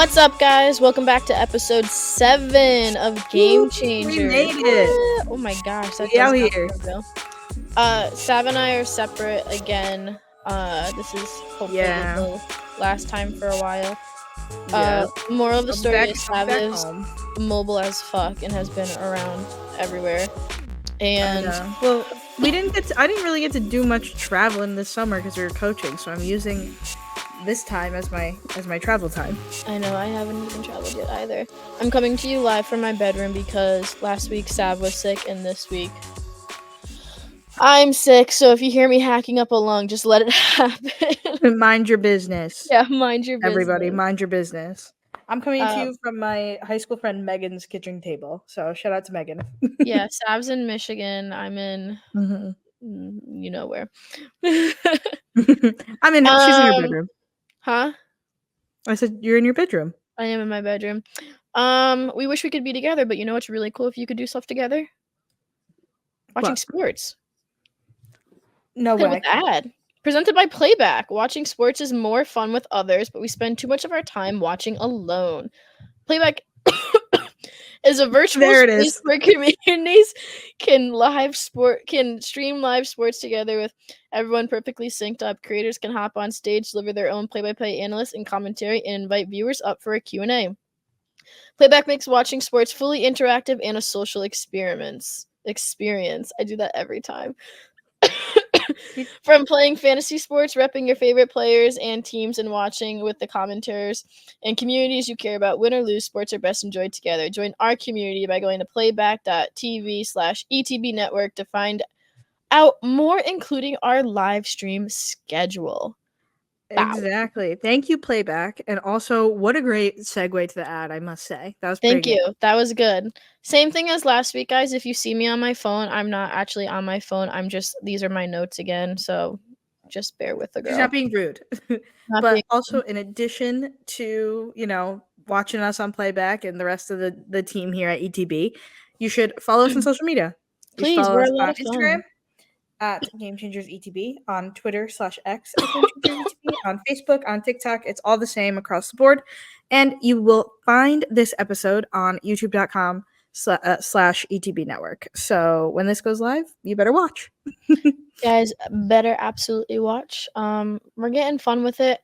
What's up, guys? Welcome back to episode 7 of Game Changers. We made it. Oh my gosh, that We does out not here. feel real. Sav and I are separate again. This is hopefully the last time for a while. Moral of the story is Sav is mobile as fuck and has been around everywhere. And well, I didn't really get to do much traveling this summer because we were coaching, so I'm using this time as my travel time. I know, I haven't even traveled yet either. I'm coming to you live from my bedroom because last week Sav was sick and this week I'm sick, so if you hear me hacking up a lung, just let it happen. Mind your business. Yeah, mind your business. Everybody, mind your business. I'm coming to you from my high school friend Megan's kitchen table, so shout out to Megan. Yeah, Sav's in Michigan. I'm in, you know where. She's in her bedroom. Huh? I said, you're in your bedroom. I am in my bedroom. We wish we could be together, but you know what's really cool if you could do stuff together? Watching sports. No way. With ad. Presented by Playback. Watching sports is more fun with others, but we spend too much of our time watching alone. Playback is a virtual space where communities can stream live sports together with everyone perfectly synced up. Creators can hop on stage, deliver their own play-by-play analysts and commentary, and invite viewers up for a Q&A. Playback makes watching sports fully interactive and a social experience. I do that every time. From playing fantasy sports, repping your favorite players and teams, and watching with the commenters and communities you care about, win or lose, sports are best enjoyed together. Join our community by going to playback.tv/ETB network to find out more, including our live stream schedule. Wow. Exactly. Thank you, Playback. And also, what a great segue to the ad, I must say. That was Thank you. That was good. Same thing as last week, guys. If you see me on my phone, I'm not actually on my phone. These are my notes again. So just bear with the girl. She's not being rude. Also, in addition to, watching us on Playback and the rest of the team here at ETB, you should follow us on social media. Please, we're a lot of Instagram at Game Changers ETB, on Twitter /X at Game Changers ETB, on Facebook, on TikTok. It's all the same across the board. And you will find this episode on youtube.com/ETB network. So when this goes live, you better watch. Guys, better absolutely watch. We're getting fun with it.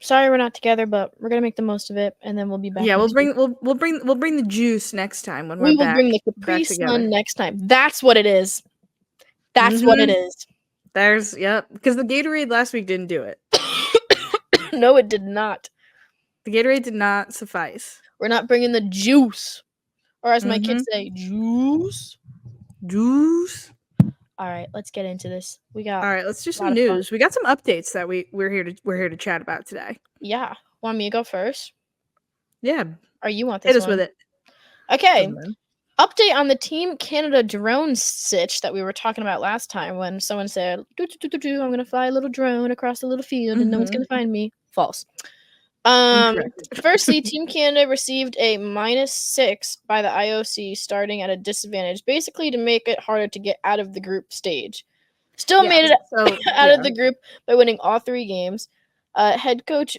Sorry we're not together, but we're gonna make the most of it, and then we'll be back. Yeah, we'll bring the juice next time when we will bring the Capri Sun next time. That's what it is. That's what it is. Because the Gatorade last week didn't do it. No, it did not. The Gatorade did not suffice. We're not bringing the juice, or as my kids say, juice. All right, let's get into this. All right, let's do some news. We got some updates that we're here to chat about today. Yeah, want me to go first? Yeah. Or you want this? Hit us with it. Okay. Update on the Team Canada drone sitch that we were talking about last time when someone said, I'm going to fly a little drone across a little field and no one's going to find me. False. Firstly, Team Canada received a -6 by the IOC, starting at a disadvantage, basically to make it harder to get out of the group stage. Still made it out of the group by winning all 3 games. Head coach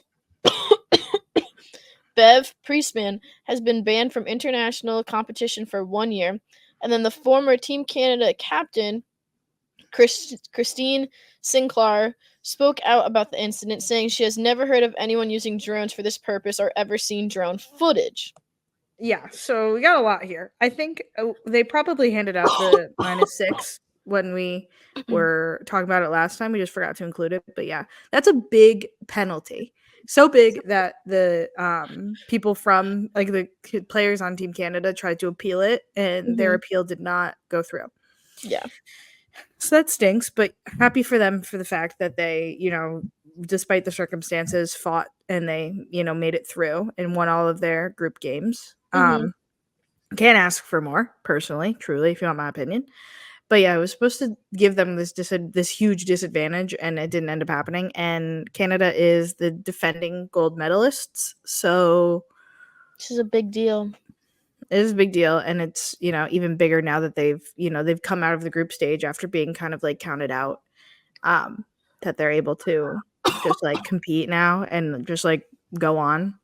Bev Priestman has been banned from international competition for 1 year. And then the former Team Canada captain, Christine Sinclair, spoke out about the incident, saying she has never heard of anyone using drones for this purpose or ever seen drone footage. Yeah, so we got a lot here. I think they probably handed out the -6 when we were talking about it last time. We just forgot to include it. But yeah, that's a big penalty. So big that the people from the players on Team Canada tried to appeal it, and their appeal did not go through. Yeah. So that stinks, but happy for them for the fact that they, despite the circumstances, fought and they, made it through and won all of their group games. Can't ask for more, personally, truly, if you want my opinion. But yeah, it was supposed to give them this huge disadvantage, and it didn't end up happening. And Canada is the defending gold medalists, so this is a big deal. It is a big deal, and it's even bigger now that they've come out of the group stage after being kind of counted out. That they're able to just compete now and just go on.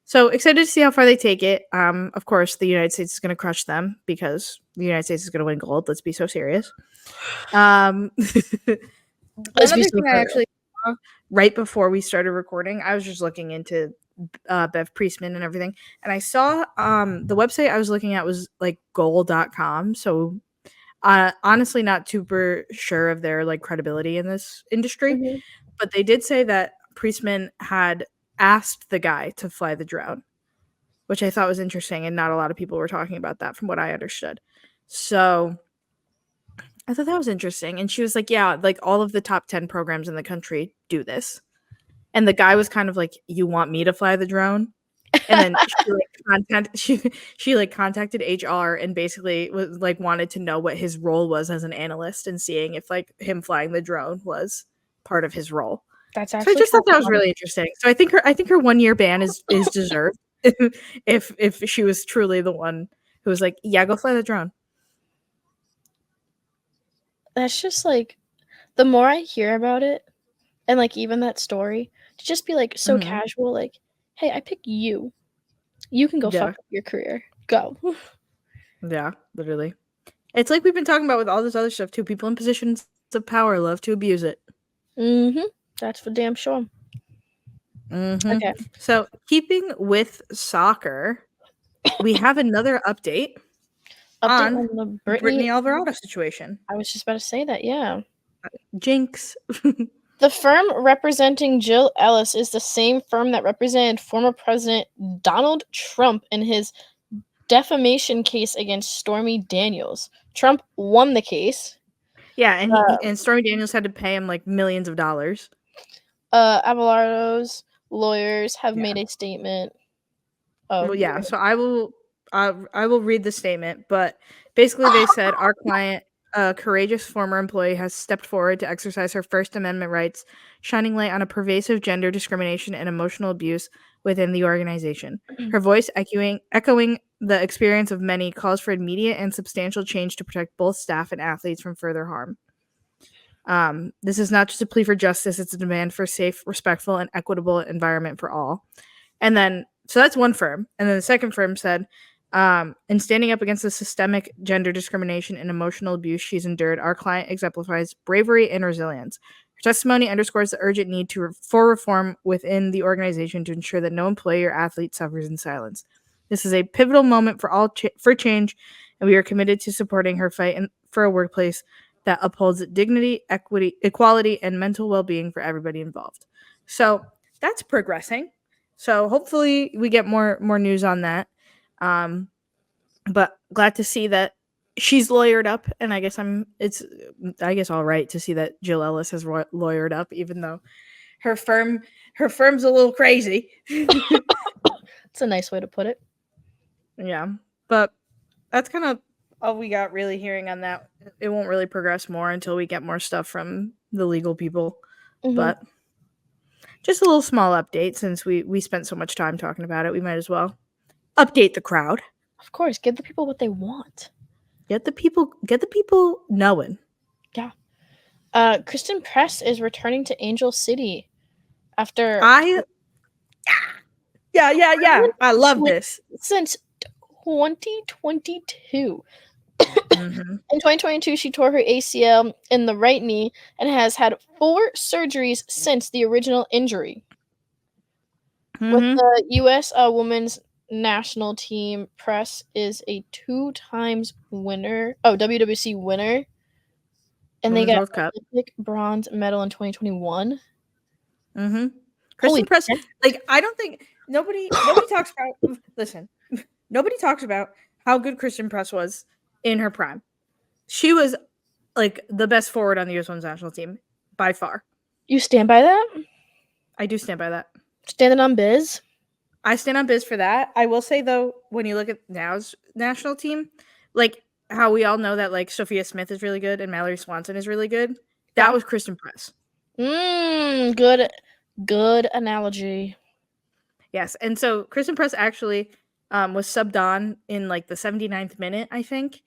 So excited to see how far they take it. Of course, the United States is going to crush them because the United States is going to win gold. Let's be so serious. One Let's be other so thing I for actually saw right before we started recording, I was just looking into Bev Priestman and everything, and I saw the website I was looking at was like goal.com. So honestly, not super sure of their like credibility in this industry, real. but they did say that Priestman had asked the guy to fly the drone, which I thought was interesting, and not a lot of people were talking about that from what I understood. So I thought that was interesting. And she was like, yeah, like all of the top 10 programs in the country do this. And the guy was kind of like, you want me to fly the drone? And then she like contacted HR and basically was like wanted to know what his role was as an analyst and seeing if like him flying the drone was part of his role. That's So I actually just thought kind that of was funny. really interesting. So I think her 1 year ban is deserved if she was truly the one who was like, yeah, go fly the drone. That's just like the more I hear about it, and like even that story, to just be like so Mm-hmm. casual, like, hey, I pick you. You can go fuck Yeah, up your career. Go. yeah, literally. It's like we've been talking about with all this other stuff too. People in positions of power love to abuse it. Mm-hmm. That's for damn sure. Mm-hmm. Okay. So keeping with soccer, we have another update Update on on the Brittany Brittany. Alvarado situation. I was just about to say that, yeah. Jinx. The firm representing Jill Ellis is the same firm that represented former President Donald Trump in his defamation case against Stormy Daniels. Trump won the case. Yeah, and Uh, and Stormy Daniels had to pay him like millions of dollars. Avalardo's lawyers have Yeah. made a statement. Oh, Well, yeah. So I will read the statement, but basically they said our client, a courageous former employee, has stepped forward to exercise her First Amendment rights, shining light on a pervasive gender discrimination and emotional abuse within the organization. Her voice, echoing the experience of many, calls for immediate and substantial change to protect both staff and athletes from further harm. This is not just a plea for justice; it's a demand for a safe, respectful, and equitable environment for all. And then, so that's one firm. And then the second firm said, in standing up against the systemic gender discrimination and emotional abuse she's endured, our client exemplifies bravery and resilience. Her testimony underscores the urgent need for reform within the organization to ensure that no employee or athlete suffers in silence. This is a pivotal moment for change, and we are committed to supporting her fight for a workplace that upholds dignity, equality, and mental well-being for everybody involved. So that's progressing. So hopefully we get more news on that. But glad to see that she's lawyered up, and I guess all right to see that Jill Ellis has lawyered up, even though her firm's a little crazy. it's a nice way to put it. Yeah, but that's kind of all we got really hearing on that. It won't really progress more until we get more stuff from the legal people. Mm-hmm. But just a little small update since we spent so much time talking about it. We might as well update the crowd. Of course, give the people what they want. Get the people knowing. Yeah. Christen Press is returning to Angel City after Yeah. I love this. Since 2022. Mm-hmm. In 2022, she tore her ACL in the right knee and has had 4 surgeries since the original injury. With Mm-hmm. the U.S. Women's national team, Press is a 2 times winner. Oh, WWC winner. And they Women's got World Cup. Olympic bronze medal in 2021. Mm-hmm. Holy Christen Press, shit. like I don't think nobody talks about. Listen, nobody talks about how good Christen Press was in her prime. She was like the best forward on the U.S. Women's national team by far. You stand by that? I do stand by that. Standing on biz? I stand on biz for that. I will say though, when you look at now's national team, like how we all know that like Sophia Smith is really good and Mallory Swanson is really good. That Yeah. was Christen Press. Good analogy. Yes, and so Christen Press actually was subbed on in like the 79th minute, I think.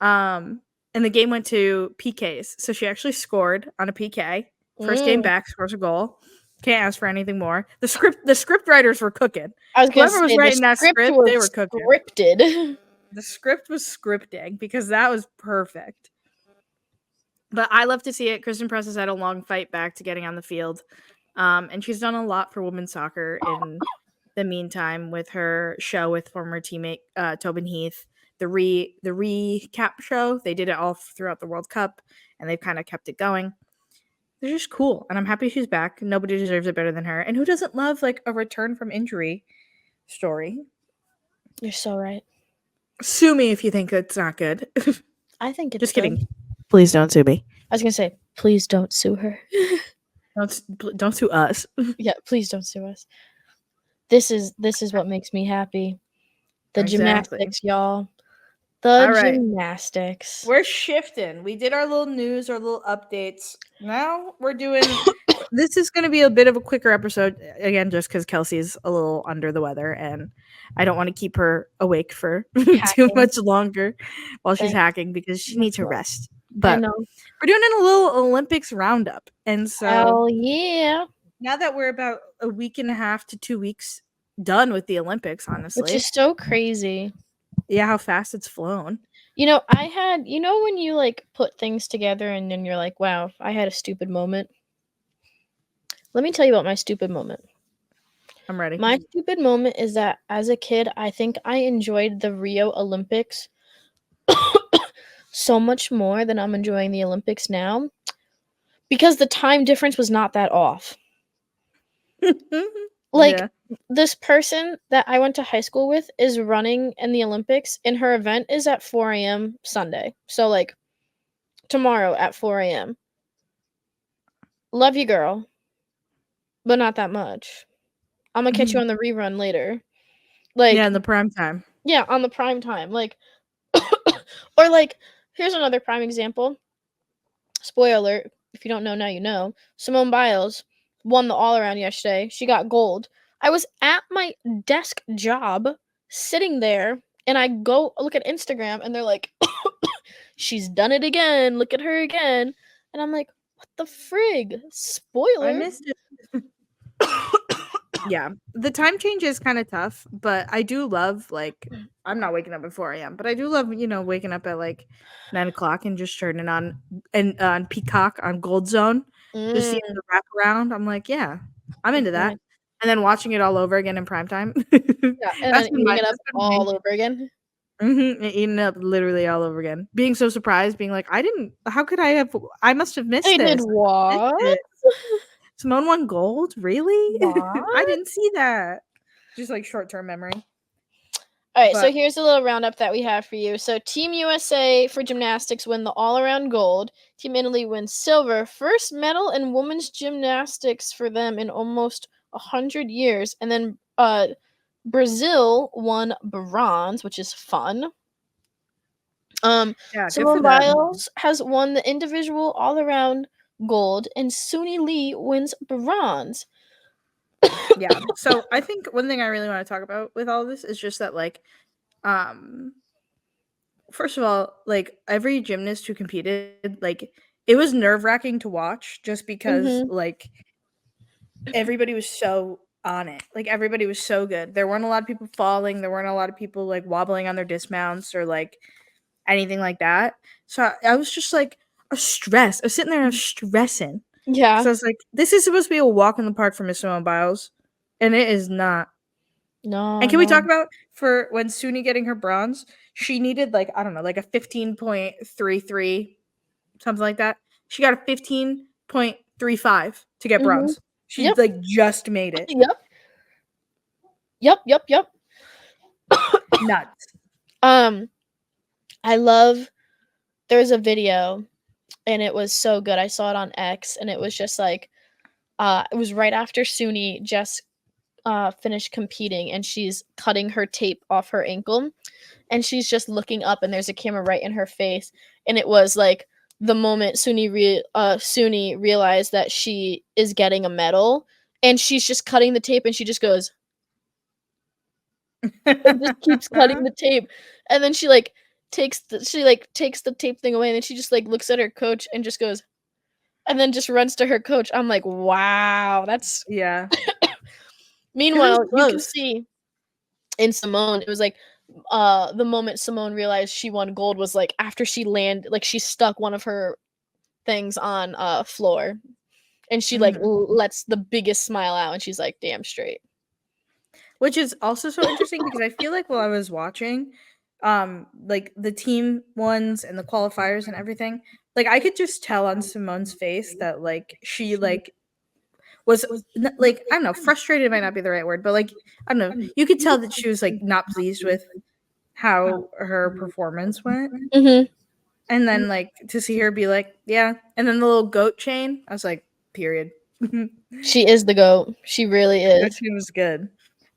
And the game went to PKs. So she actually scored on a PK. First game Mm. back, scores a goal. Can't ask for anything more. The script writers were cooking. I was gonna Whoever was say the writing that script script, they were was cooking. scripted. The script was scripting because that was perfect. But I love to see it. Christen Press has had a long fight back to getting on the field. And she's done a lot for women's soccer in the meantime with her show with former teammate Tobin Heath, the recap show. They did it all throughout the World Cup, and they've kind of kept it going. They're just cool, and I'm happy she's back. Nobody deserves it better than her. And who doesn't love like a return from injury story? You're so right. Sue me if you think it's not good. I think it's Just good. kidding. Please don't sue me. I was gonna say, please don't sue her. Don't sue us. Yeah, please don't sue us. This is what makes me happy. The Exactly. gymnastics, y'all. The All right. gymnastics. We're shifting. We did our little news, our little updates. Now we're doing. This is going to be a bit of a quicker episode again, just because Kelsey's a little under the weather, and I don't want to keep her awake for too much longer while she's hacking because she needs her rest. But we're doing a little Olympics roundup, and so oh yeah. Now that we're about a week and a half to 2 weeks done with the Olympics, honestly, which is so crazy. Yeah, how fast it's flown. I had, when you like put things together and then you're like, wow, I had a stupid moment. Let me tell you about my stupid moment. I'm ready. My stupid moment is that as a kid, I think I enjoyed the Rio Olympics so much more than I'm enjoying the Olympics now because the time difference was not that off. This person that I went to high school with is running in the Olympics, and her event is at 4 a.m. Sunday. So, like, tomorrow at 4 a.m. Love you, girl. But not that much. I'm gonna catch you on the rerun later. Like, yeah, in the prime time. Yeah, on the prime time. Like, or like, here's another prime example. Spoiler alert. If you don't know now, you know. Simone Biles won the all-around yesterday. She got gold. I was at my desk job, sitting there, and I go look at Instagram, and they're like, she's done it again. Look at her again. And I'm like, what the frig? Spoiler. I missed it. Yeah, the time change is kind of tough, but I do love, like, I'm not waking up at 4 a.m., but I do love, waking up at like 9 o'clock and just turning on on Peacock on Gold Zone, just seeing the wraparound. I'm like, yeah, I'm into that. And then watching it all over again in prime time. Yeah, and then eating it up all over again. Eating up literally all over again. Being so surprised, being like, how could I must have missed I this. did what? Simone won gold? Really? What? I didn't see that. Just like short-term memory. All right, so here's a little roundup that we have for you. So Team USA for gymnastics win the all-around gold. Team Italy wins silver. First medal in women's gymnastics for them in almost 100 years. And then Brazil won bronze, which is fun. Simone Biles has won the individual all-around gold, and Suni Lee wins bronze. Yeah. So I think one thing I really want to talk about with all of this is just that, like, first of all, like, every gymnast who competed, like, it was nerve-wracking to watch just because, like, everybody was so on it. Like, everybody was so good. There weren't a lot of people falling. There weren't a lot of people, like, wobbling on their dismounts or, like, anything like that. So I was just, like, stressed. I was sitting there stressing. Yeah. So I was like, this is supposed to be a walk in the park for Miss Simone Biles, and it is not. No. And can we talk about for when Suni getting her bronze, she needed, like, I don't know, like a 15.33, something like that. She got a 15.35 to get bronze. She like just made it. Yep. Nuts. I love, there's a video and it was so good. I saw it on X and it was just like, it was right after Suni just finished competing and she's cutting her tape off her ankle and she's just looking up and there's a camera right in her face. And it was like the moment Suni realized that she is getting a medal and she's just cutting the tape and she just goes, and just keeps cutting the tape. And then she takes the tape thing away and then she just like looks at her coach and just goes, and then just runs to her coach. I'm like, wow, that's. Yeah. It was Meanwhile, you can close. see in Simone, it was like the moment Simone realized she won gold was like after she landed, like she stuck one of her things on floor, and she like Mhm. lets the biggest smile out, and she's like, damn straight. Which is also so interesting because I feel like while I was watching, like the team ones and the qualifiers and everything, like I could just tell on Simone's face that like she like was like I don't know, frustrated might not be the right word, but like I don't know, you could tell that she was like not pleased with how her performance went. Mm-hmm. And then like to see her be like, yeah, and then the little goat chain, I was like, period. She is the goat. She really That is. chain was good.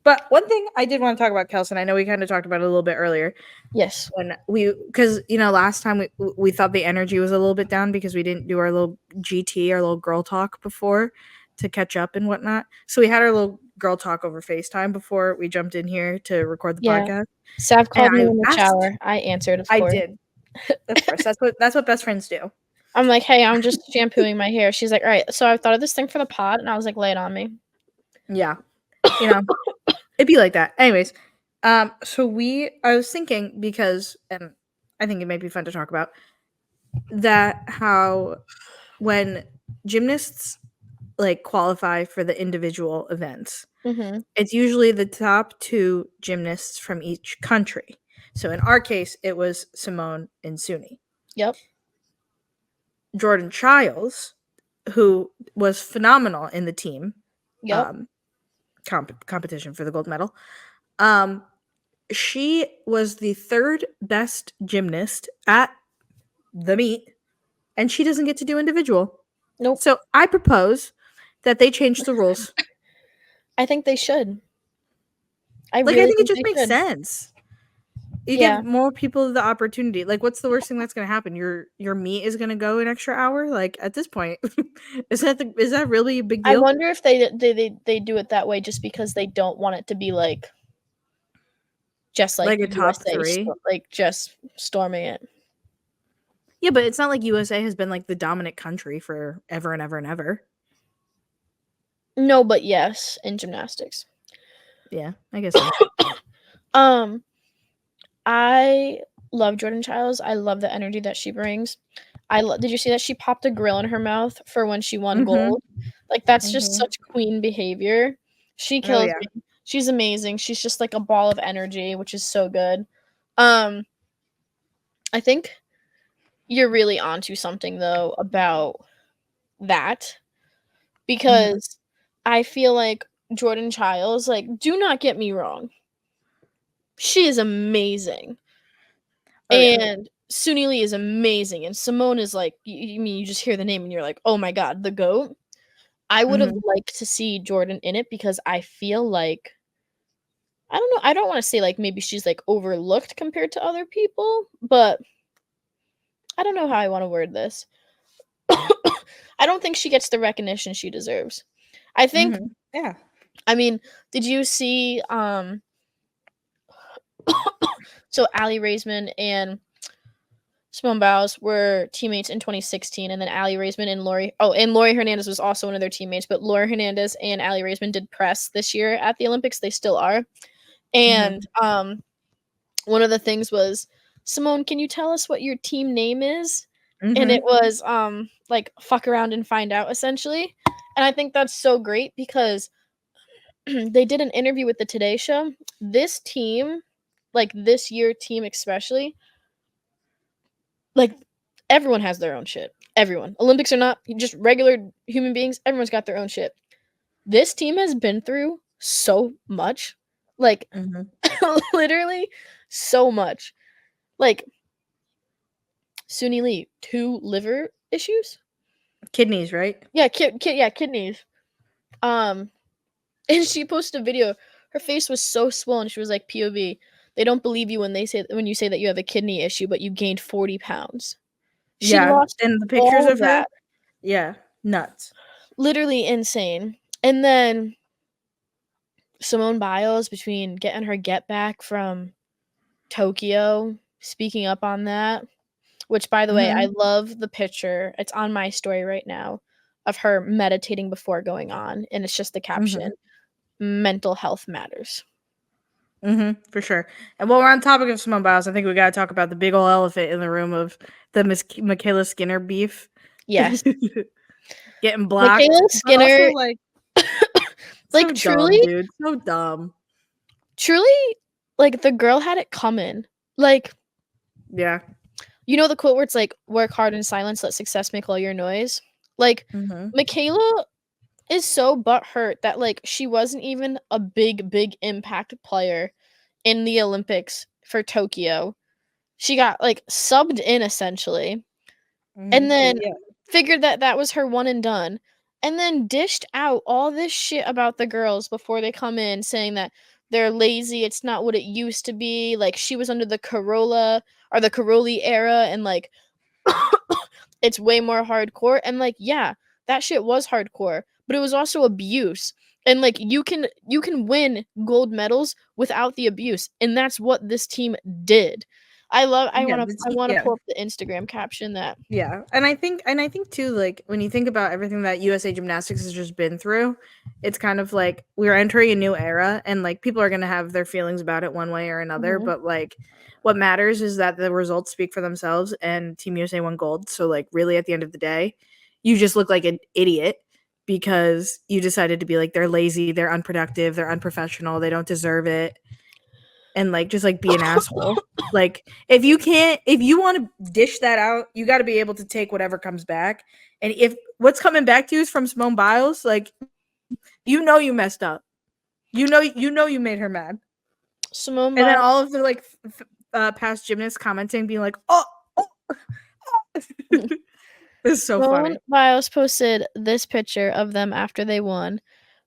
But one thing I did want to talk about, Kelson, I know we kind of talked about it a little bit earlier Yes. when because last time we thought the energy was a little bit down because we didn't do our little GT, our little girl talk before to catch up and whatnot. So we had our little girl talk over FaceTime before we jumped in here to record the Yeah. podcast. Sav And called me in the shower. I answered, of I course. did, of course. That's what best friends do. I'm like, hey, I'm just shampooing my hair. She's like, all right, so I thought of this thing for the pod, and I was like, lay it on me. Yeah, you know, it'd be like that. Anyways, so I was thinking because, and I think it might be fun to talk about that how when gymnasts like qualify for the individual events, Mm-hmm. it's usually the top two gymnasts from each country. So in our case, it was Simone and Suni. Yep. Jordan Childs, who was phenomenal in the team Yep. um, competition for the gold medal, um, she was the third best gymnast at the meet, and she doesn't get to do individual. Nope. So I propose that they change the rules. I think they should. I Like, I really think it think just they makes should. sense. You Yeah. give more people the opportunity. Like, what's the worst thing that's going to happen? Your meet is going to go an extra hour. Like at this point, is that really a big I deal? wonder if they do it that way just because they don't want it to be like just like Like a top USA, three? like just storming it. Yeah, but it's not like USA has been like the dominant country for ever and ever and ever. No, but yes, in gymnastics. Yeah, I guess so. Um, I love Jordan Childs. I love the energy that she brings. Did you see that she popped a grill in her mouth for when she won Mhm. gold? Like that's just Mhm. such queen behavior. She Oh kills yeah. me. She's amazing. She's just like a ball of energy, which is so good. Um, I think you're really onto something though about that Mhm. because I feel like Jordan Childs, like, do not get me wrong, she is amazing. Oh yeah. And Suni Lee is amazing, and Simone is like, you mean you just hear the name and you're like, oh my god, the goat. I would have Mhm. liked to see Jordan in it because I feel like I don't know. I don't want to say like maybe she's like overlooked compared to other people, but I don't know how I want to word this. I don't think she gets the recognition she deserves. I think. Mhm. Yeah. I mean, did you see? So Ali Raisman and Simone Biles were teammates in 2016, and then Ali Raisman and Lori Hernandez was also one of their teammates. But Lori Hernandez and Ali Raisman did press this year at the Olympics. They still are. And Mhm. one of the things was, Simone, can you tell us what your team name is? And it Mhm. was like fuck around and find out essentially. And I think that's so great because they did an interview with the Today Show. This team, like this year team especially, like everyone has their own shit. Everyone. Olympics or not, just regular human beings, everyone's got their own shit. This team has been through so much. Like Mhm. literally so much. Like Suni Lee, 2 liver issues? Kidneys, right? Yeah, kidneys. Um and she posted a video. Her face was so swollen. She was like, POV, they don't believe you when you say that you have a kidney issue, but you gained 40 pounds. She Yeah, lost and the pictures all of her, that. yeah, nuts. Literally insane. And then Simone Biles, between getting her get back from Tokyo, speaking up on that, which, by the way, I love the picture. It's on my story right now of her meditating before going on, and it's just the caption, mental health matters. For sure. And while we're on topic of Simone Biles, I think we got to talk about the big old elephant in the room of the MyKayla Skinner beef. Yes. Getting blocked. MyKayla But Skinner, also, like so truly, dumb, dude. So dumb. Truly, like, the girl had it coming. Like, yeah. You know the quote where it's like, work hard in silence, let success make all your noise? Like, MyKayla is so butthurt that, like, she wasn't even a big impact player in the Olympics for Tokyo. She got, like, subbed in, essentially, and then figured that that was her one and done, and then dished out all this shit about the girls before they come in, saying that they're lazy, it's not what it used to be, like, she was under the Corolla or the Caroli era, and, like, it's way more hardcore, and, like, yeah, that shit was hardcore, but it was also abuse, and, like, you can win gold medals without the abuse, and that's what this team did. I wanna pull up the Instagram caption that Yeah, and I think too, like, when you think about everything that USA Gymnastics has just been through, it's kind of like we're entering a new era, and, like, people are gonna have their feelings about it one way or another, but, like, what matters is that the results speak for themselves, and Team USA won gold, so, like, really at the end of the day, you just look like an idiot because you decided to be like, they're lazy, they're unproductive, they're unprofessional, they don't deserve it, and, like, just, like, be an asshole. Like, if you want to dish that out, you got to be able to take whatever comes back. And if what's coming back to you is from Simone Biles, like, you messed up. You made her mad. Simone And then Biles all of the, like, past gymnasts commenting, being like, oh. It's so funny. Simone Biles posted this picture of them after they won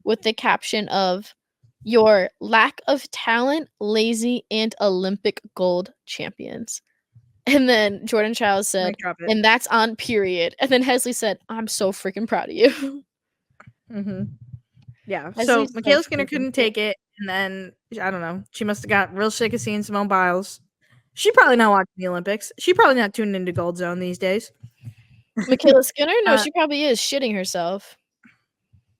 with the caption of, "Your lack of talent, lazy, and Olympic gold champions." And then Jordan Chiles said, "And that's on period." And then Hesley said, "I'm so freaking proud of you." Yeah. So MyKayla Skinner couldn't take it, and then I don't know. She must have got real sick of seeing Simone Biles. She probably not watching the Olympics. She probably not tuning into Gold Zone these days. MyKayla Skinner? No, she probably is shitting herself.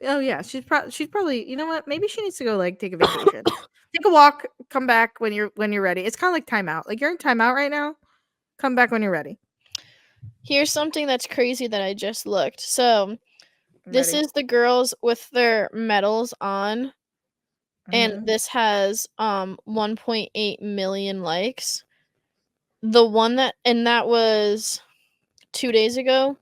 Oh yeah, she's probably. You know what? Maybe she needs to go, like, take a vacation, take a walk, come back when you're ready. It's kind of like timeout. Like, you're in timeout right now. Come back when you're ready. Here's something that's crazy that I just looked. So this is the girls with their medals on, and this has 1.8 million likes. The one that was 2 days ago.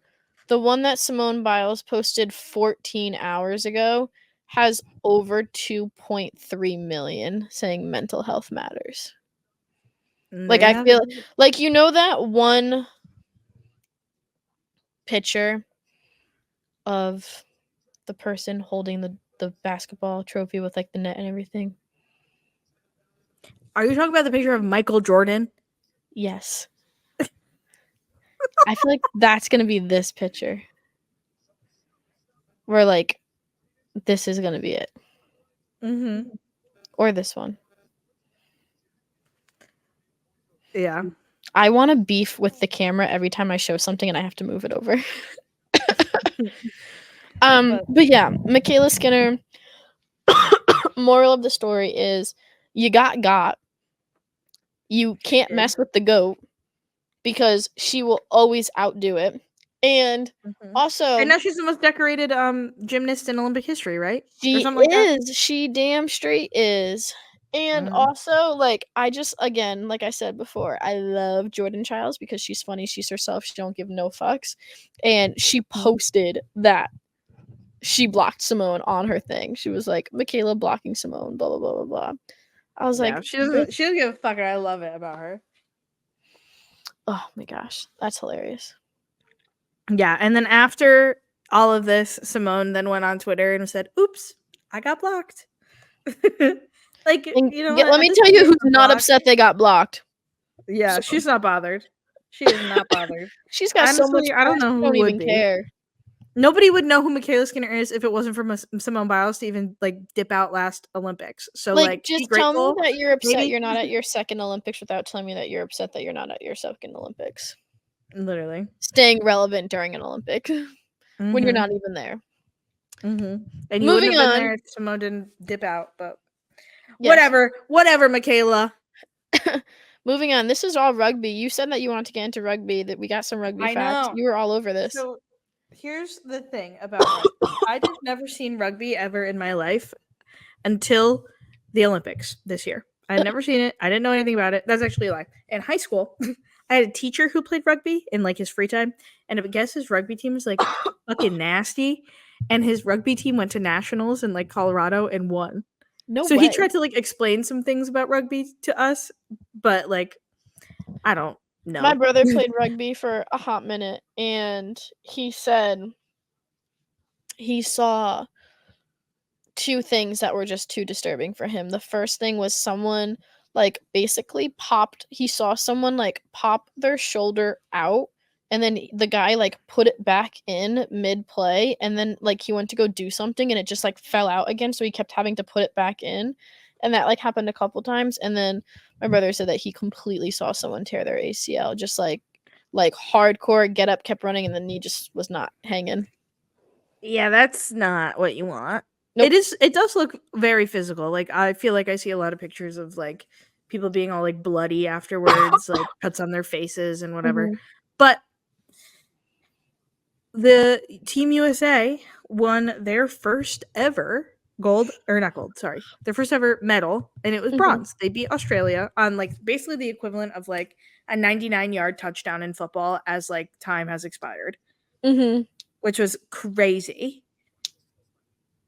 The one that Simone Biles posted 14 hours ago has over 2.3 million saying mental health matters. Like, I feel like, you know that one picture of the person holding the basketball trophy with, like, the net and everything? Are you talking about the picture of Michael Jordan? Yes. I feel like that's gonna be this picture. Where, like, this is gonna be it. Or this one. Yeah. I wanna beef with the camera every time I show something and I have to move it over. But yeah, MyKayla Skinner, moral of the story is you got. You can't mess with the GOAT because she will always outdo it. And also, and now she's the most decorated gymnast in Olympic history, right? She is. She damn straight is. And also, like, I just, again, like I said before, I love Jordan Chiles because she's funny. She's herself. She don't give no fucks. And she posted that she blocked Simone on her thing. She was like, MyKayla blocking Simone, blah, blah, blah, blah, blah. I was like, she doesn't give a fuck. I love it about her. Oh my gosh, that's hilarious. Yeah, and then after all of this, Simone then went on Twitter and said, "Oops, I got blocked." Like, you know, let me tell you who's not upset they got blocked. Yeah, so, she's not bothered. She is not bothered. She's got so much. I don't know who would be. Care. Nobody would know who MyKayla Skinner is if it wasn't for Simone Biles to even, like, dip out last Olympics. So, like just tell me that you're upset you're not at your second Olympics without telling me that you're upset that you're not at your second Olympics. Literally. Staying relevant during an Olympic when you're Mm-hmm. not even there. Mm-hmm. And you wouldn't Moving have been on. there if Simone didn't dip out, but Yes. whatever, MyKayla. Moving on. This is all rugby. You said that you wanted to get into rugby, that we got some rugby I facts. know. You were all over this. So here's the thing about rugby. I've never seen rugby ever in my life until the Olympics this year. I had never seen it. I didn't know anything about it. That's actually a lie. In high school, I had a teacher who played rugby in like his free time, and I guess his rugby team was like fucking nasty. And his rugby team went to nationals in like Colorado and won. No So he way. tried to like explain some things about rugby to us, but like I don't My know. brother played rugby for a hot minute, and he said he saw two things that were just too disturbing for him. The first thing was someone like basically popped he saw someone like pop their shoulder out, and then the guy like put it back in mid play, and then like he went to go do something and it just like fell out again, so he kept having to put it back in. And that like happened a couple times. And then my brother said that he completely saw someone tear their ACL, just like hardcore get up, kept running, and the knee just was not hanging. Yeah, that's not what you want. Nope. It does look very physical. Like I feel like I see a lot of pictures of like people being all like bloody afterwards, like cuts on their faces and whatever. Mm-hmm. But the Team USA won their first ever gold, or not gold, sorry. Their first ever medal, and it was Mm-hmm. bronze. They beat Australia on like basically the equivalent of like a 99-yard touchdown in football as like time has expired, Mm-hmm. which was crazy.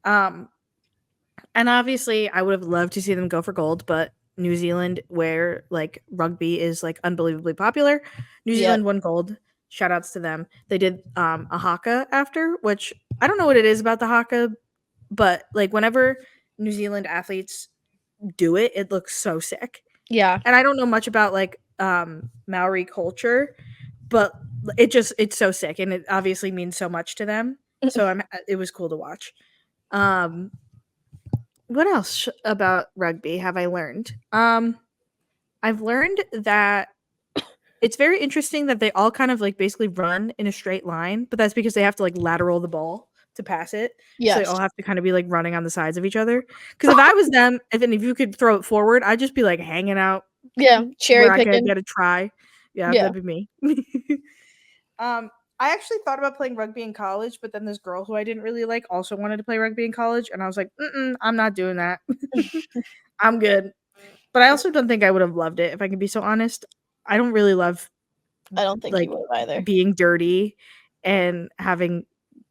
And obviously I would have loved to see them go for gold, but New Zealand, where like rugby is like unbelievably popular, New Yep. Zealand won gold. Shout outs to them. They did a haka after, which I don't know what it is about the haka, but like whenever New Zealand athletes do it, it looks so sick. Yeah. And I don't know much about like Maori culture, but it's so sick, and it obviously means so much to them. So it was cool to watch. What else about rugby have I learned? I've learned that it's very interesting that they all kind of like basically run in a straight line, but that's because they have to like lateral the ball to pass it. So they Yes. all have to kind of be like running on the sides of each other. Because if I was them, if you could throw it forward, I'd just be like hanging out Yeah. Cherry where I could picking. get a try. Yeah, Yeah. that'd be me. I actually thought about playing rugby in college, but then this girl who I didn't really like also wanted to play rugby in college, and I was like, I'm not doing that. I'm good. But I also don't think I would have loved it, if I can be so honest. I don't really love I don't think you like would either. being dirty and having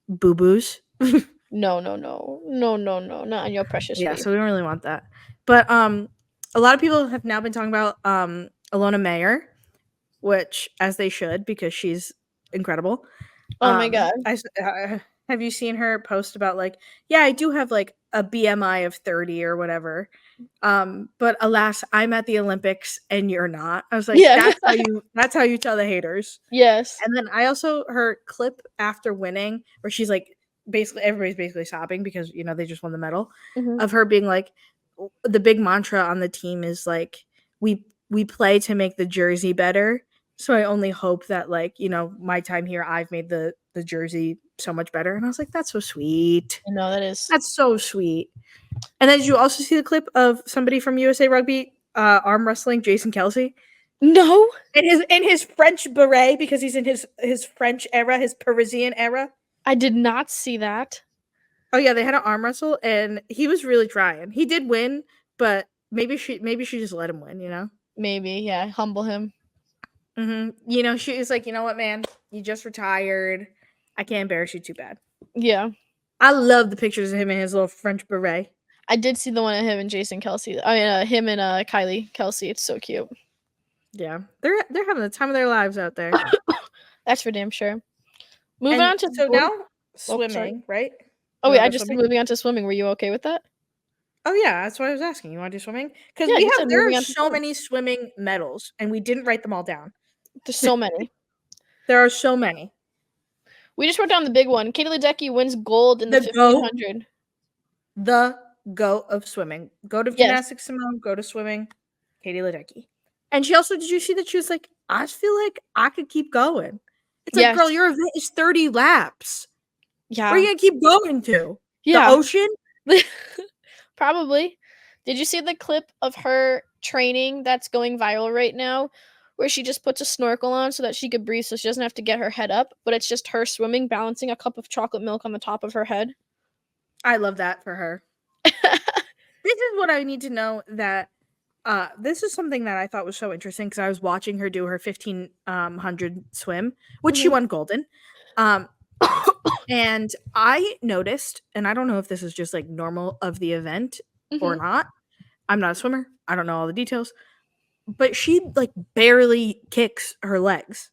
boo-boos. No, no, no. No, no, no. Not on your precious Yeah, feet. so we don't really want that. But a lot of people have now been talking about Alona Mayer, which as they should, because she's incredible. Oh my god. Have you seen her post about like, yeah, I do have like a BMI of 30 or whatever. But alas, I'm at the Olympics and you're not. I was like, Yeah. that's how you tell the haters. Yes. And then I also her clip after winning where she's like basically everybody's basically sobbing because they just won the medal, Mhm. of her being like, the big mantra on the team is like, we play to make the jersey better. So I only hope that like, my time here I've made the jersey so much better. And I was like, that's so sweet. I know that is. That's so sweet. And then did you also see the clip of somebody from USA Rugby arm wrestling Jason Kelsey? No, In his French beret, because he's in his French era, his Parisian era. I did not see that. Oh yeah, they had an arm wrestle, and he was really trying. He did win, but maybe she just let him win. Maybe, yeah. Humble him. She was like, you know what, man, you just retired. I can't embarrass you too bad. Yeah. I love the pictures of him in his little French beret. I did see the one of him and Jason Kelsey. I mean, him and Kylie Kelsey. It's so cute. Yeah, they're having the time of their lives out there. That's for damn sure. Moving on to so now swimming, right? Oh You wait, wanna I go just said swimming? moving on to swimming. Were you okay with that? Oh yeah, that's what I was asking. You want to do swimming? Because Yeah, I just said there moving are on to so swimming. many swimming medals, and we didn't write them all down. There's so many. There are so many. We just wrote down the big one. Katie Ledecky wins gold in the The GOAT. 1500. The GOAT of swimming. GOAT of Yes. gymnastics, Simone. GOAT of swimming, Katie Ledecky. And she also, did you see that she was like I just feel like I could keep going. It's like, Yes. girl, your event is 30 laps. Yeah. Where are you gonna keep going to? Yeah. The ocean? Probably. Did you see the clip of her training that's going viral right now, where she just puts a snorkel on so that she could breathe, so she doesn't have to get her head up, but it's just her swimming, balancing a cup of chocolate milk on the top of her head? I love that for her. This is what I need to know, that this is something that I thought was so interesting, because I was watching her do her 1500 swim, which she won golden. And I noticed, and I don't know if this is just like normal of the event or not. I'm not a swimmer. I don't know all the details, but she like barely kicks her legs.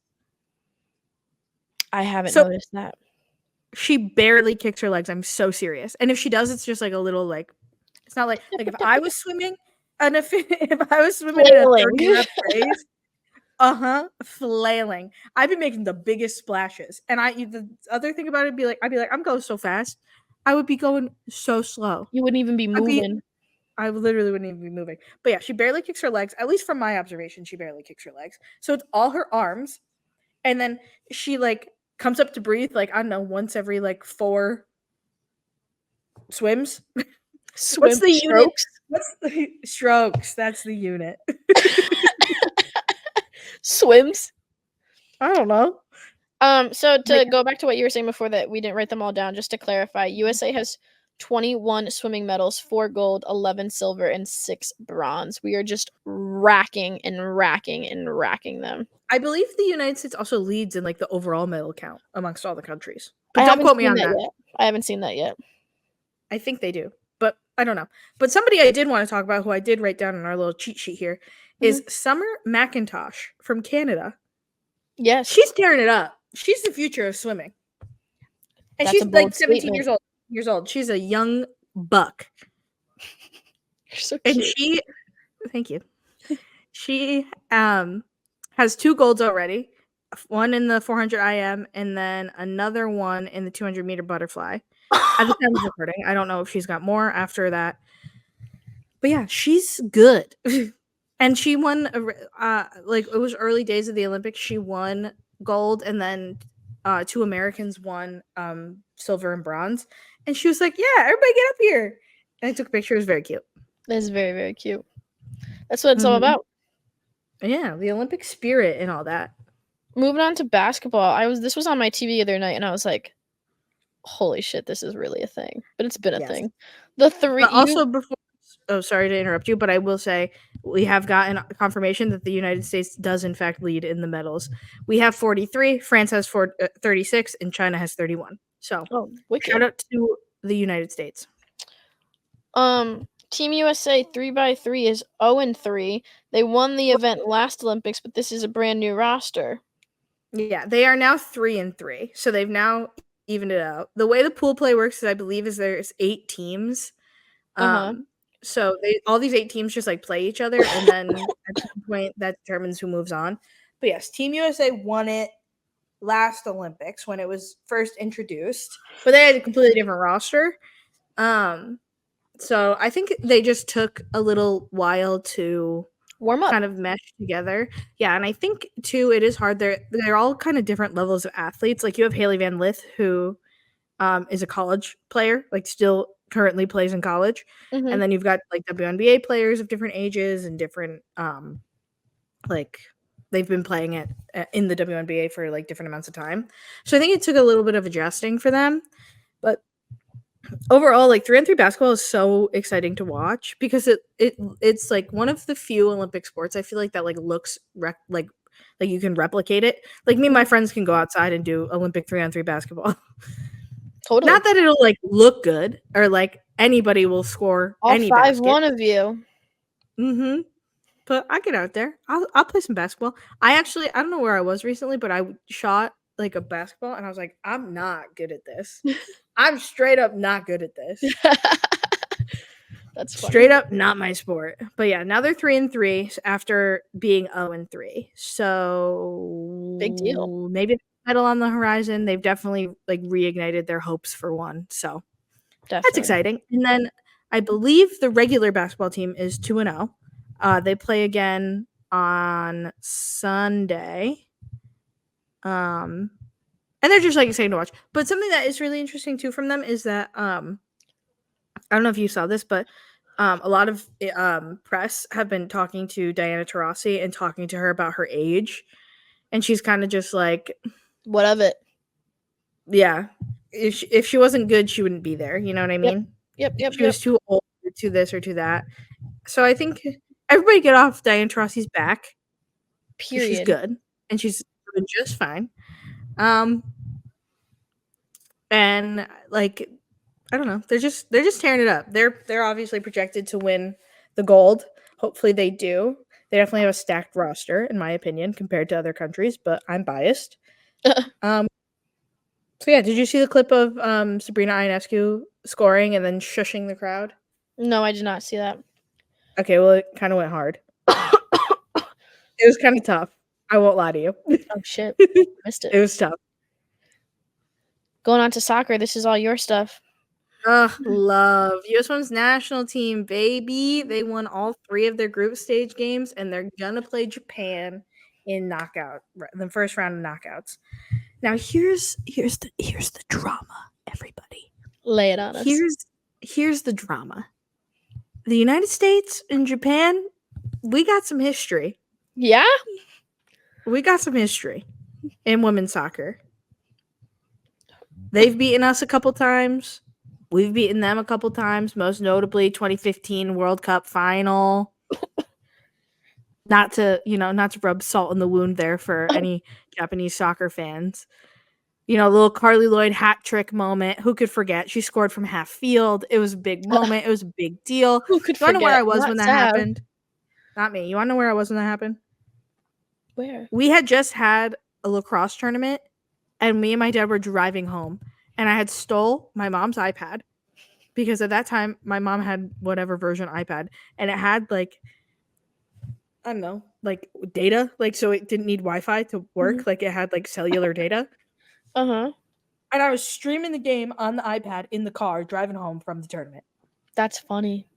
I haven't So noticed that. she barely kicks her legs. I'm so serious. And if she does, it's just like a little like, it's not like if I was swimming and if I was swimming in a 30 lap race, flailing. I've been making the biggest splashes. And the other thing about it would I'd be like, I'm going so fast. I would be going so slow. You wouldn't even be moving. I literally wouldn't even be moving. But yeah, she barely kicks her legs. At least from my observation, she barely kicks her legs. So it's all her arms. And then she like comes up to breathe, like, I don't know, once every like 4 swims. What's the unit? What's the strokes? That's the unit. Swims. I don't know. So to go back to what you were saying before, that we didn't write them all down, just to clarify, USA has 21 swimming medals, 4 gold, 11 silver, and 6 bronze. We are just racking and racking and racking them. I believe the United States also leads in like the overall medal count amongst all the countries. But don't quote me on that. Yet. I haven't seen that yet. I think they do, but I don't know. But somebody I did want to talk about, who I did write down in our little cheat sheet here, is Summer McIntosh from Canada. Yes. She's tearing it up. She's the future of swimming. And she's like 17 years old. She's a young buck. You're so cute. And thank you. She has 2 golds already. One in the 400 IM and then another one in the 200 meter butterfly. At the time of recording, I don't know if she's got more after that. But yeah, she's good. And she won, like, it was early days of the Olympics. She won gold, and then 2 Americans won silver and bronze. And she was like, yeah, everybody get up here. And I took a picture. It was very cute. That's very, very cute. That's what it's all about. Yeah, the Olympic spirit and all that. Moving on to basketball, this was on my TV the other night, and I was like, holy shit, this is really a thing. But it's been a thing. The 3 but also before, sorry to interrupt you, but I will say we have gotten confirmation that the United States does in fact lead in the medals. We have 43, France has 36, and China has 31. So shout out to the United States. Team USA 3x3 is 0-3. They won the event last Olympics, but this is a brand new roster. Yeah, they are now 3-3. So they've now evened it out. The way the pool play works, I believe, is there's 8 teams. So all these 8 teams just like play each other, and then at some point that determines who moves on. But yes, Team USA won it last Olympics when it was first introduced, but they had a completely different roster. So I think they just took a little while to warm up, kind of mesh together. Yeah, and I think too it is hard. They're all kind of different levels of athletes. Like you have Haley Van Lith, who is a college player, like still currently plays in college. And then you've got like WNBA players of different ages and different like they've been playing it in the WNBA for like different amounts of time. So I think it took a little bit of adjusting for them. But overall, like 3-on-3 basketball is so exciting to watch because it's like one of the few Olympic sports I feel like that like looks like you can replicate it. Like me and my friends can go outside and do Olympic 3-on-3 basketball. Totally. Not that it'll like look good or like anybody will score all any 5-1 of you. But I get out there. I'll play some basketball. I don't know where I was recently, but I shot like a basketball and I was like, I'm not good at this. I'm straight up not good at this. That's funny. Straight up not my sport. But yeah, now they're 3-3 after being 0-3. So big deal. Maybe medal on the horizon. They've definitely like reignited their hopes for one. So that's exciting. And then I believe the regular basketball team is 2-0. They play again on Sunday. And they're just like exciting to watch. But something that is really interesting too from them is that I don't know if you saw this, but a lot of press have been talking to Diana Taurasi and talking to her about her age, and she's kind of just like, what of it? Yeah, if she wasn't good, she wouldn't be there. You know what I mean? Yep. If she was too old to this or to that. So I think everybody get off Diana Taurasi's back. Period. She's good, and she's doing just fine. And like, I don't know, they're just tearing it up. They're obviously projected to win the gold. Hopefully they do. They definitely have a stacked roster, in my opinion, compared to other countries, but I'm biased. So yeah, did you see the clip of Sabrina Ionescu scoring and then shushing the crowd? No, I did not see that. Okay, well it kind of went hard. It was kind of tough. I won't lie to you. Oh shit, missed it. It was tough. Going on to soccer, this is all your stuff. Love U.S. Women's National Team, baby. They won all 3 of their group stage games, and they're gonna play Japan in the first round of knockouts. Now here's the drama, everybody. Lay it on us. Here's the drama. The United States and Japan, we got some history. Yeah? We got some history in women's soccer. They've beaten us a couple times. We've beaten them a couple times, most notably 2015 World Cup final. Not to rub salt in the wound there for any Japanese soccer fans. Little Carly Lloyd hat trick moment. Who could forget? She scored from half field. It was a big moment. It was a big deal. Who could You want to forget? know where I was when that Sad. happened? Not me. You want to know where I was when that happened? Where? We had just had a lacrosse tournament, and me and my dad were driving home, and I had stole my mom's iPad because at that time my mom had whatever version iPad, and it had like, I don't know, like data, like so it didn't need Wi-Fi to work. Like it had like cellular data. Uh-huh. And I was streaming the game on the iPad in the car driving home from the tournament. That's funny.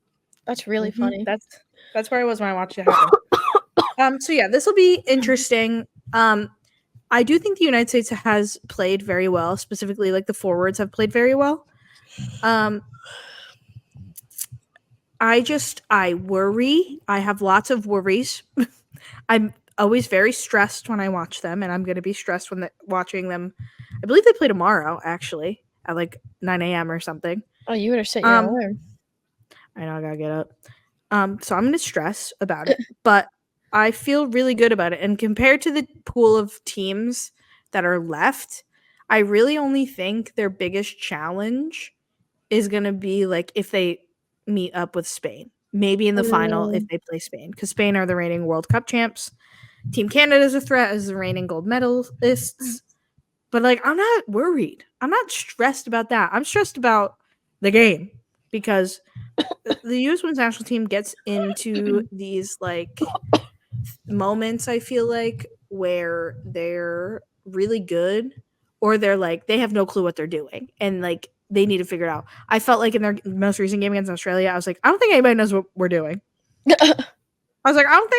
That's really funny. That's where I was when I watched it happen. So yeah, this will be interesting. I do think the United States has played very well. Specifically, like the forwards have played very well. I worry. I have lots of worries. I'm always very stressed when I watch them, and I'm going to be stressed when watching them. I believe they play tomorrow, actually, at like 9 a.m. or something. Oh, you better set your alarm. I know I gotta get up. So I'm going to stress about it, but I feel really good about it. And compared to the pool of teams that are left, I really only think their biggest challenge is going to be like if they meet up with Spain, maybe in the final if they play Spain, because Spain are the reigning World Cup champs. Team Canada is a threat as the reigning gold medalists. But like, I'm not worried. I'm not stressed about that. I'm stressed about the game because the U.S. Women's National Team gets into these like moments, I feel like, where they're really good or they're like they have no clue what they're doing and like they need to figure it out. I felt like in their most recent game against Australia, I was like, I don't think anybody knows what we're doing. I was like, I don't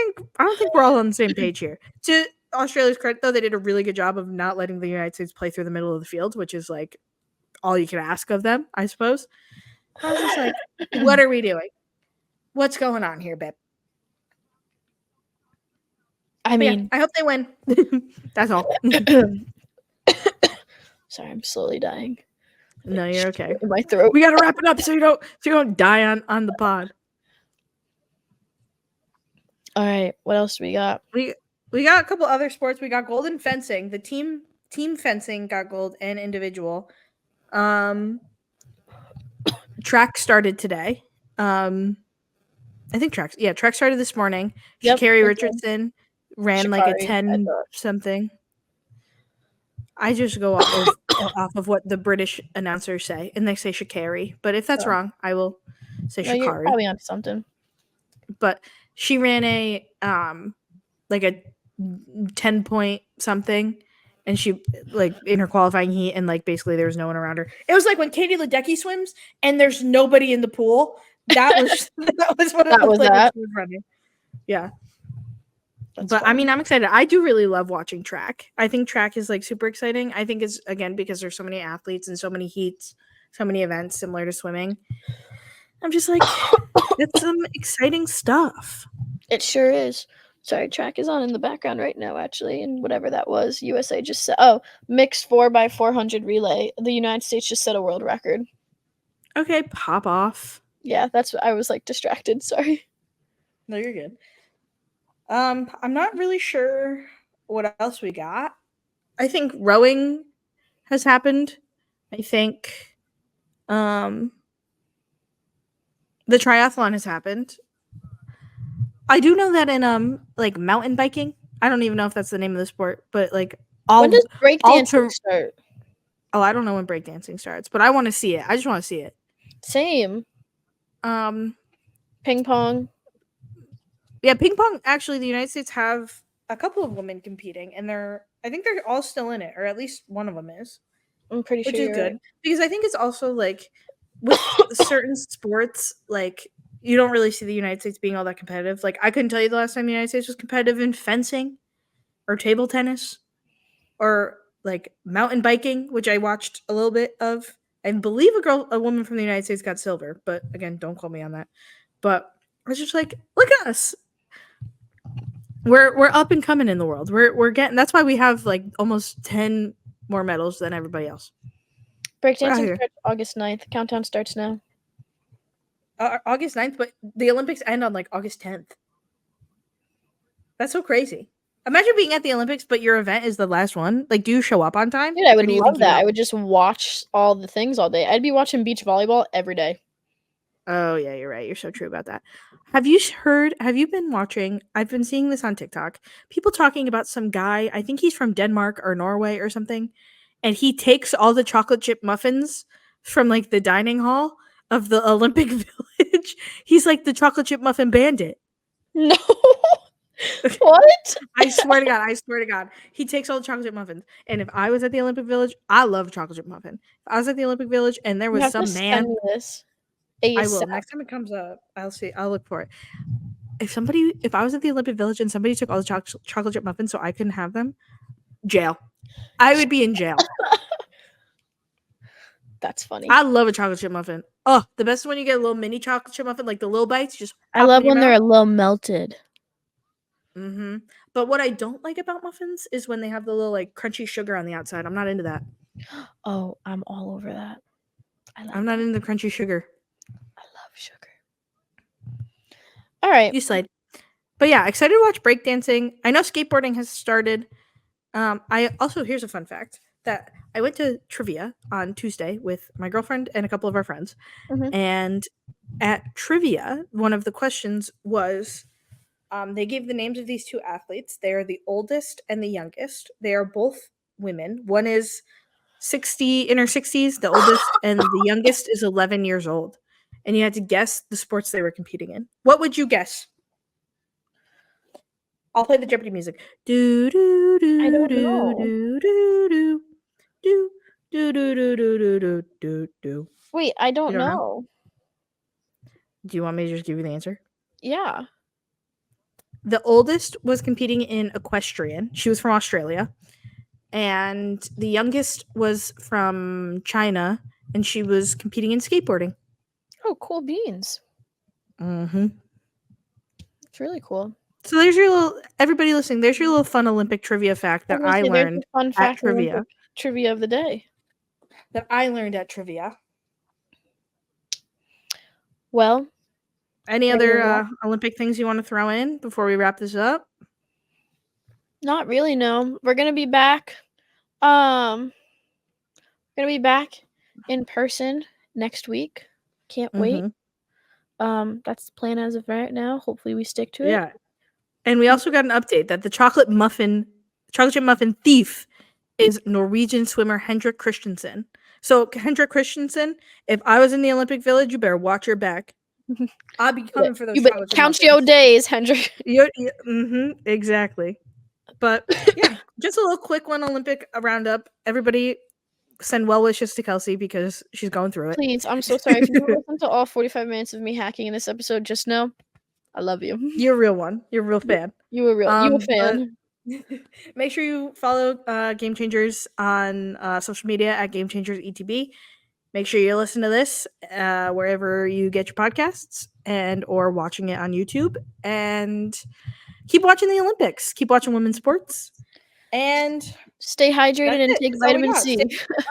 think we're all on the same page here. To Australia's credit, though, they did a really good job of not letting the United States play through the middle of the field, which is like all you can ask of them, I suppose. I was just like, what are we doing? What's going on here, babe? I mean, I hope they win. That's all. Sorry, I'm slowly dying. No, you're okay. In my throat. We gotta wrap it up so you don't die on the pod. All right, what else do we got? We got a couple other sports. We got gold in fencing. The team fencing got gold and individual. Track started today. I think track started this morning. Yep, Sha'Carri Richardson ran like a 10 I something. I just go off of what the British announcers say, and they say Sha'Carri. But if that's wrong, I will say Sha'Carri. You're probably onto something. But she ran a like a 10 point something, and she like in her qualifying heat, and like basically there was no one around her. It was like when Katie Ledecky swims and there's nobody in the pool. That was what it was like when she was running. Yeah. That's But I fun. mean, I'm excited. I do really love watching track. I think track is like super exciting. I think it's again because there's so many athletes and so many heats, so many events similar to swimming. I'm just like, it's some exciting stuff. It sure is. Sorry, track is on in the background right now, actually, and whatever that was, USA just set. Oh, mixed 4x400 relay. The United States just set a world record. Okay, pop off. Yeah, that's what I was like distracted. Sorry. No, you're good. I'm not really sure what else we got. I think rowing has happened. I think the triathlon has happened. I do know that in like mountain biking, I don't even know if that's the name of the sport, but like When does all breakdancing to start? oh, I don't know when breakdancing starts, but I want to see it. I just want to see it. Same. Um Ping pong. yeah, ping pong actually the United States have a couple of women competing and I think they're all still in it or at least one of them is. I'm pretty Which sure is you're good right. because I think it's also like with certain sports, like you don't really see the United States being all that competitive. Like I couldn't tell you the last time the United States was competitive in fencing or table tennis or like mountain biking, which I watched a little bit of. I believe a woman from the United States got silver, but again, don't quote me on that. But I was just like, look at us. We're up and coming in the world. We're getting that's why we have like almost 10 more medals than everybody else. Breakdancing here. starts August 9th. Countdown starts now. August 9th, but the Olympics end on like August 10th. That's so crazy. Imagine being at the Olympics, but your event is the last one. Like, do you show up on time? Dude, I Or would do you think love you that. I don't? would just watch all the things all day. I'd be watching beach volleyball every day. Oh, yeah, you're right. You're so true about that. Have you been watching? I've been seeing this on TikTok. People talking about some guy, I think he's from Denmark or Norway or something, and he takes all the chocolate chip muffins from like the dining hall of the Olympic Village. He's like the chocolate chip muffin bandit. No. What? I swear to God, he takes all the chocolate chip muffins. And if I was at the Olympic Village, I love chocolate chip muffin. If I was at the Olympic Village and there You was have to some send man, me this I will. ASAP. Next time it comes up, I'll see. I'll look for it. If I was at the Olympic Village and somebody took all the chocolate chip muffins so I couldn't have them, jail. I would be in jail. That's funny. I love a chocolate chip muffin. Oh, the best when you get a little mini chocolate chip muffin, like the little bites, just I pop love in your when they're mouth. a little melted. Mm-hmm. But what I don't like about muffins is when they have the little like crunchy sugar on the outside. I'm not into that. Oh, I'm all over that. I'm not into the crunchy sugar. I love sugar. All right. You slide. But yeah, excited to watch breakdancing. I know skateboarding has started. I also here's a fun fact that I went to trivia on Tuesday with my girlfriend and a couple of our friends. Mhm. And at trivia, one of the questions was they gave the names of these two athletes. They are the oldest and the youngest. They are both women. One is 60 in her 60s, the oldest, and the youngest is 11 years old. And you had to guess the sports they were competing in. What would you guess? I'll play the Jeopardy music. Do do do I don't do know. do do do do do do do do do do do. Wait, I You don't don't know? know. Do you want me to just give you the answer? Yeah. The oldest was competing in equestrian. She was from Australia. And the youngest was from China, and she was competing in skateboarding. Oh, cool beans. Mm-hmm. It's really cool. So there's your little everybody listening. There's your little fun Olympic trivia fact that I There's learned a fun at fact trivia. Olympic trivia of the day. Well, Any other Olympic things you want to throw in before we wrap this up? not really. No, we're gonna be back. Gonna be back in person next week. Can't wait. That's the plan as of right now. Hopefully, we stick to it. Yeah, and we also got an update that the chocolate chip muffin thief is Norwegian swimmer Hendrik Christensen. So Hendrik Christensen, if I was in the Olympic Village, you better watch your back. I'd be coming for those You better chocolate chip count muffins. your days, Hendrik. Exactly. But yeah, just a little quick one Olympic roundup. Everybody send well wishes to Kelsey because she's going through it. Please, I'm so sorry. If you listen to all 45 minutes of me hacking in this episode, just know I love you. You're a real one. You're a real fan. You a fan. Make sure you follow Game Changers on social media at Game Changers ETB. Make sure you listen to this wherever you get your podcasts and or watching it on YouTube. And keep watching the Olympics. Keep watching women's sports. And stay hydrated and take vitamin C. Oh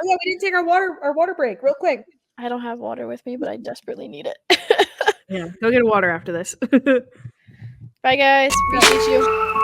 yeah, we didn't take our water break real quick. I don't have water with me, but I desperately need it. Yeah, go get water after this. Bye guys. Appreciate you.